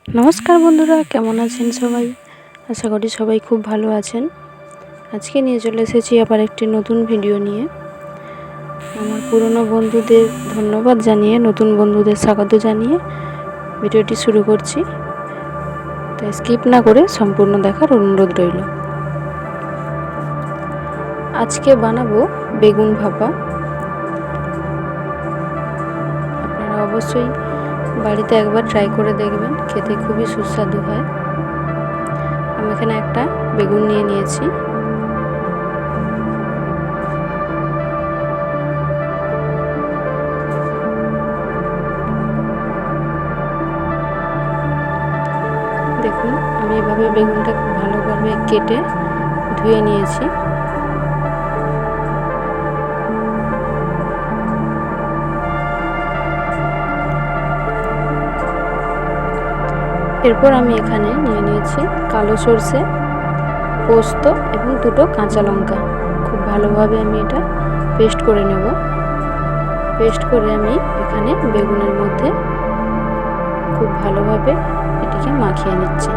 নমস্কার বন্ধুরা, কেমন আছেন সবাই? আশা করি সবাই খুব ভালো আছেন। আজকে নিয়ে চলে এসেছি আবার একটি নতুন ভিডিও নিয়ে। আমার পুরনো বন্ধুদের ধন্যবাদ জানিয়ে, নতুন বন্ধুদের স্বাগত জানিয়ে ভিডিওটি শুরু করছি। তাই স্কিপ না করে সম্পূর্ণ দেখার অনুরোধ রইল। আজকে বানাবো বেগুন ভাপা। আপনারা অবশ্যই বাড়িতে একবার ট্রাই করে দেখবেন, খেতে খুবই সুস্বাদু হয়। আমি এখানে একটা বেগুন নিয়ে নিয়েছি। দেখুন, আমি এভাবে বেগুনটা খুব ভালোভাবে কেটে ধুয়ে নিয়েছি। এরপর আমি এখানে নিয়ে নিয়েছি কালো সরষে, পোস্ত এবং দুটো কাঁচা লঙ্কা। খুব ভালোভাবে আমি এটা পেস্ট করে নেব। পেস্ট করে আমি এখানে বেগুনের মধ্যে খুব ভালোভাবে এটিকে মাখিয়ে নিচ্ছি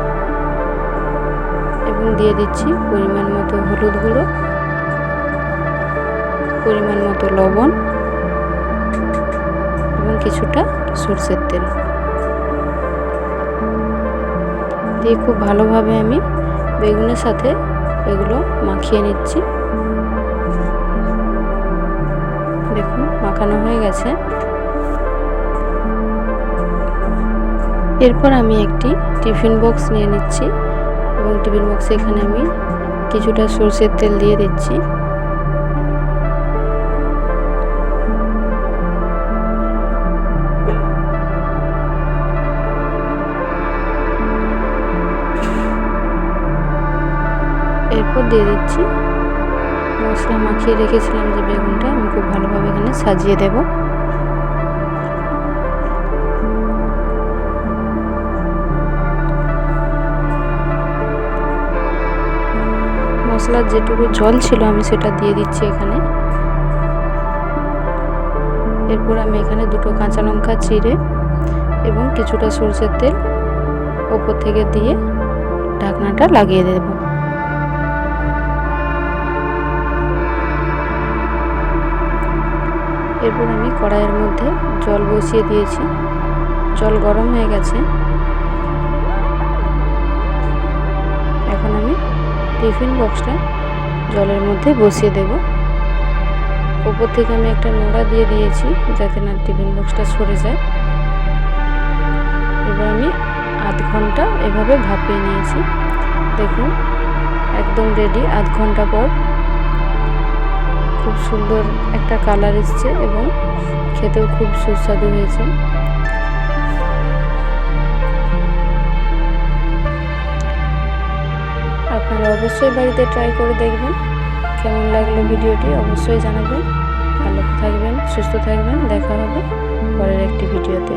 এবং দিয়ে দিচ্ছি পরিমাণ মতো হলুদ গুঁড়ো, পরিমাণ মতো লবণ এবং কিছুটা সরষের তেল দিয়ে খুব ভালোভাবে আমি বেগুনের সাথে এগুলো মাখিয়ে নিচ্ছি। দেখুন, মাখানো হয়ে গেছে। এরপর আমি একটি টিফিন বক্স নিয়ে নিচ্ছি এবং টিফিন বক্সে এখানে আমি কিছুটা সরষের তেল দিয়ে দিচ্ছি। এরপর দিয়ে দিচ্ছি মশলা মাখিয়ে রেখেছিলাম যে বেগুনটা, আমি খুব ভালোভাবে এখানে সাজিয়ে দেব। মশলার যেটুকু জল ছিল আমি সেটা দিয়ে দিচ্ছি এখানে। এরপর আমি এখানে দুটো কাঁচা লঙ্কা চিড়ে এবং কিছুটা সরষের তেল ওপর থেকে দিয়ে ঢাকনাটা লাগিয়ে দেব। এরপর আমি কড়াইয়ের মধ্যে জল বসিয়ে দিয়েছি। জল গরম হয়ে গেছে। এখন আমি টিফিন বক্সটা জলের মধ্যে বসিয়ে দেব। উপর থেকে আমি একটা নোড়া দিয়ে দিয়েছি যাতে না টিফিন বক্সটা সরে যায়। এবার আমি আধ ঘন্টা এভাবে ভাপিয়ে নিয়েছি। দেখুন, একদম রেডি। আধ ঘন্টা পর খুব সুন্দর একটা কালার এসছে এবং খেতেও খুব সুস্বাদু হয়েছে। আপনারা অবশ্যই বাড়িতে ট্রাই করে দেখবেন। কেমন লাগলো ভিডিওটি অবশ্যই জানাবেন। ভালো থাকবেন, সুস্থ থাকবেন। দেখা হবে পরের একটি ভিডিওতে।